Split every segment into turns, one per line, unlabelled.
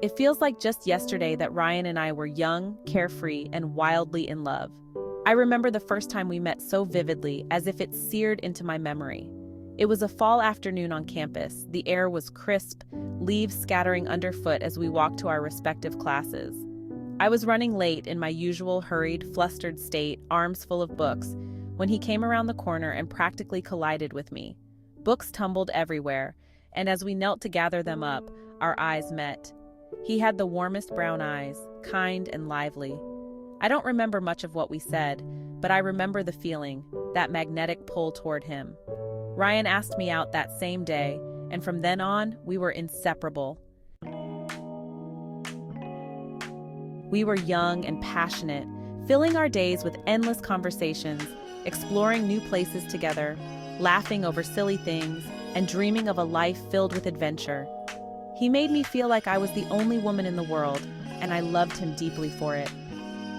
It feels like just yesterday that Ryan and I were young, carefree, and wildly in love. I remember the first time we met so vividly, as if it seared into my memory. It was a fall afternoon on campus. The air was crisp, leaves scattering underfoot as we walked to our respective classes. I was running late in my usual hurried, flustered state, arms full of books, when he came around the corner and practically collided with me. Books tumbled everywhere, and as we knelt to gather them up, our eyes met. He had the warmest brown eyes, kind and lively. I don't remember much of what we said, but I remember the feeling, that magnetic pull toward him. Ryan asked me out that same day, and from then on, we were inseparable. We were young and passionate, filling our days with endless conversations, exploring new places together, laughing over silly things, and dreaming of a life filled with adventure. He made me feel like I was the only woman in the world, and I loved him deeply for it.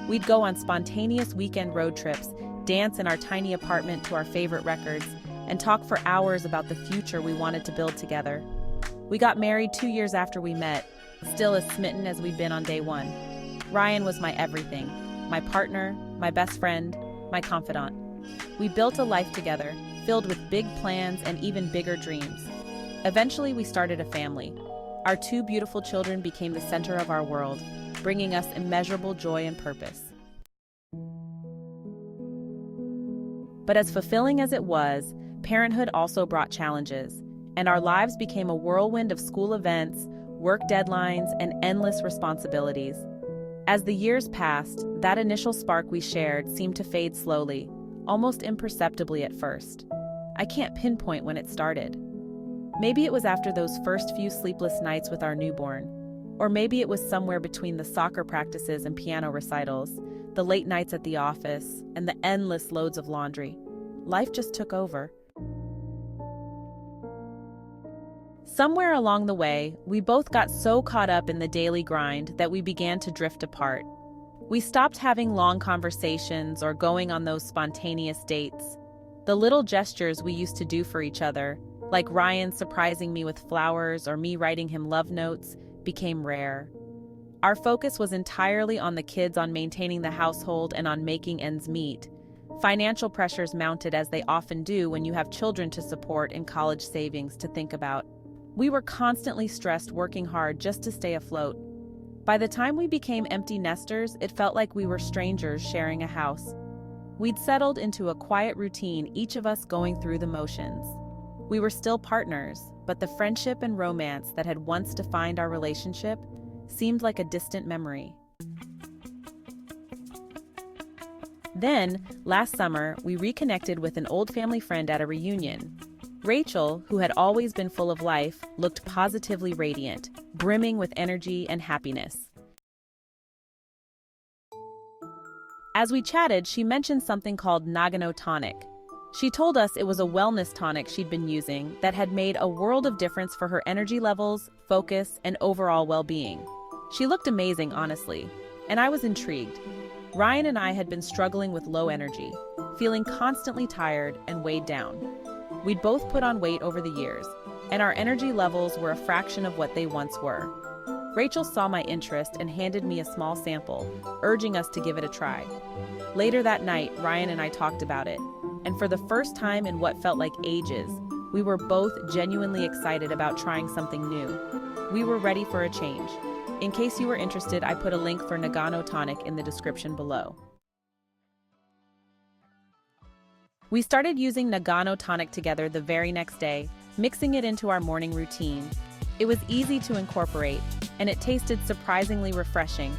We'd go on spontaneous weekend road trips, dance in our tiny apartment to our favorite records, and talk for hours about the future we wanted to build together. We got married 2 years after we met, still as smitten as we'd been on day one. Ryan was my everything, my partner, my best friend, my confidant. We built a life together, filled with big plans and even bigger dreams. Eventually, we started a family. Our 2 beautiful children became the center of our world, bringing us immeasurable joy and purpose. But as fulfilling as it was, parenthood also brought challenges, and our lives became a whirlwind of school events, work deadlines, and endless responsibilities. As the years passed, that initial spark we shared seemed to fade slowly, almost imperceptibly at first. I can't pinpoint when it started. Maybe it was after those first few sleepless nights with our newborn, or maybe it was somewhere between the soccer practices and piano recitals, the late nights at the office, and the endless loads of laundry. Life just took over. Somewhere along the way, we both got so caught up in the daily grind that we began to drift apart. We stopped having long conversations or going on those spontaneous dates. The little gestures we used to do for each other, like Ryan surprising me with flowers or me writing him love notes, became rare. Our focus was entirely on the kids, on maintaining the household, and on making ends meet. Financial pressures mounted, as they often do when you have children to support and college savings to think about. We were constantly stressed, working hard just to stay afloat. By the time we became empty nesters, it felt like we were strangers sharing a house. We'd settled into a quiet routine, each of us going through the motions. We were still partners, but the friendship and romance that had once defined our relationship seemed like a distant memory. Then, last summer, we reconnected with an old family friend at a reunion. Rachel, who had always been full of life, looked positively radiant, brimming with energy and happiness. As we chatted, she mentioned something called Nagano Tonic. She told us it was a wellness tonic she'd been using that had made a world of difference for her energy levels, focus, and overall well-being. She looked amazing, honestly, and I was intrigued. Ryan and I had been struggling with low energy, feeling constantly tired and weighed down. We'd both put on weight over the years, and our energy levels were a fraction of what they once were. Rachel saw my interest and handed me a small sample, urging us to give it a try. Later that night, Ryan and I talked about it, and for the first time in what felt like ages, we were both genuinely excited about trying something new. We were ready for a change. In case you were interested, I put a link for Nagano Tonic in the description below. We started using Nagano Tonic together the very next day, mixing it into our morning routine. It was easy to incorporate, and it tasted surprisingly refreshing.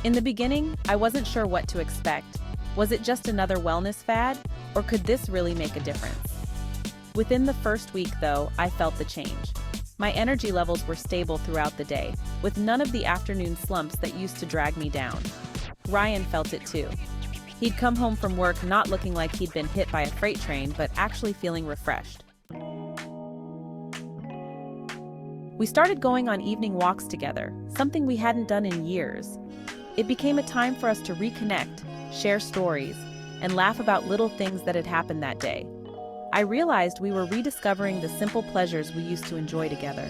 In the beginning, I wasn't sure what to expect. Was it just another wellness fad, or could this really make a difference? Within the first week, though, I felt the change. My energy levels were stable throughout the day, with none of the afternoon slumps that used to drag me down. Ryan felt it too. He'd come home from work not looking like he'd been hit by a freight train, but actually feeling refreshed. We started going on evening walks together, something we hadn't done in years. It became a time for us to reconnect, share stories, and laugh about little things that had happened that day. I realized we were rediscovering the simple pleasures we used to enjoy together.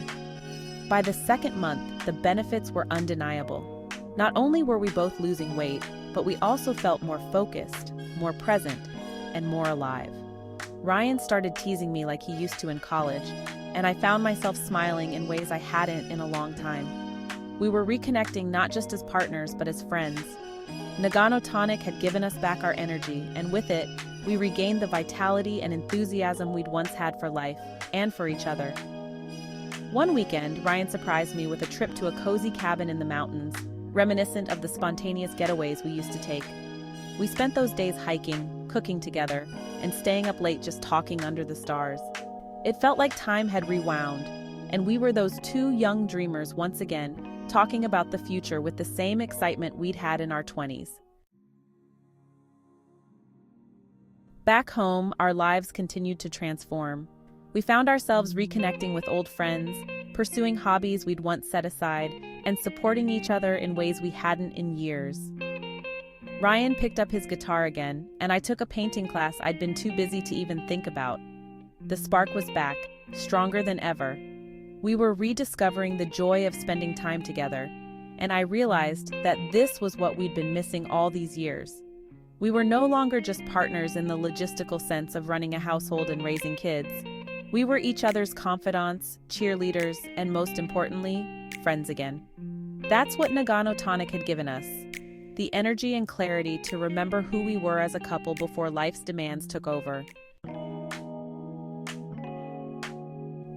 By the second month, the benefits were undeniable. Not only were we both losing weight, but we also felt more focused, more present, and more alive. Ryan started teasing me like he used to in college, and I found myself smiling in ways I hadn't in a long time. We were reconnecting not just as partners, but as friends. Nagano Tonic had given us back our energy, and with it, we regained the vitality and enthusiasm we'd once had for life, and for each other. One weekend, Ryan surprised me with a trip to a cozy cabin in the mountains, reminiscent of the spontaneous getaways we used to take. We spent those days hiking, cooking together, and staying up late just talking under the stars. It felt like time had rewound, and we were those two young dreamers once again, talking about the future with the same excitement we'd had in our 20s. Back home, our lives continued to transform. We found ourselves reconnecting with old friends, pursuing hobbies we'd once set aside, and supporting each other in ways we hadn't in years. Ryan picked up his guitar again, and I took a painting class I'd been too busy to even think about. The spark was back, stronger than ever. We were rediscovering the joy of spending time together, and I realized that this was what we'd been missing all these years. We were no longer just partners in the logistical sense of running a household and raising kids. We were each other's confidants, cheerleaders, and most importantly, friends again. That's what Nagano Tonic had given us. The energy and clarity to remember who we were as a couple before life's demands took over.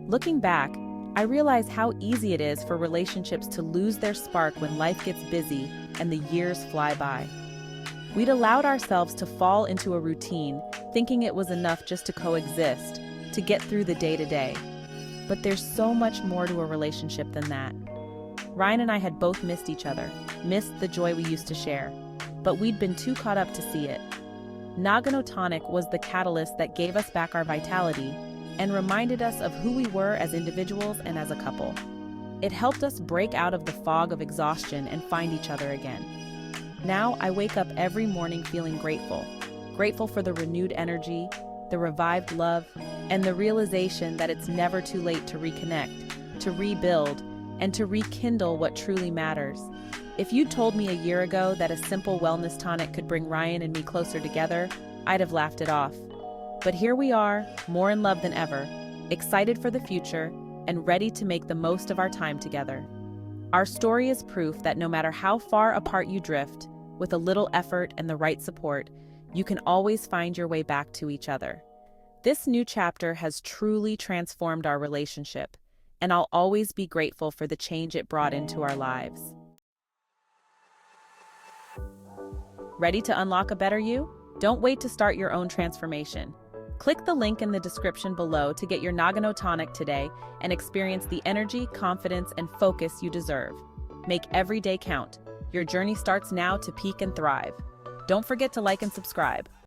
Looking back, I realize how easy it is for relationships to lose their spark when life gets busy and the years fly by. We'd allowed ourselves to fall into a routine, thinking it was enough just to coexist, to get through the day-to-day. But there's so much more to a relationship than that. Ryan and I had both missed each other, missed the joy we used to share, but we'd been too caught up to see it. Nagano Tonic was the catalyst that gave us back our vitality and reminded us of who we were as individuals and as a couple. It helped us break out of the fog of exhaustion and find each other again. Now I wake up every morning feeling grateful. Grateful for the renewed energy, the revived love, and the realization that it's never too late to reconnect, to rebuild, and to rekindle what truly matters. If you told me a year ago that a simple wellness tonic could bring Ryan and me closer together, I'd have laughed it off. But here we are, more in love than ever, excited for the future, and ready to make the most of our time together. Our story is proof that no matter how far apart you drift, with a little effort and the right support, you can always find your way back to each other. This new chapter has truly transformed our relationship, and I'll always be grateful for the change it brought into our lives. Ready to unlock a better you? Don't wait to start your own transformation. Click the link in the description below to get your Nagano Tonic today and experience the energy, confidence, and focus you deserve. Make every day count. Your journey starts now to peak and thrive. Don't forget to like and subscribe.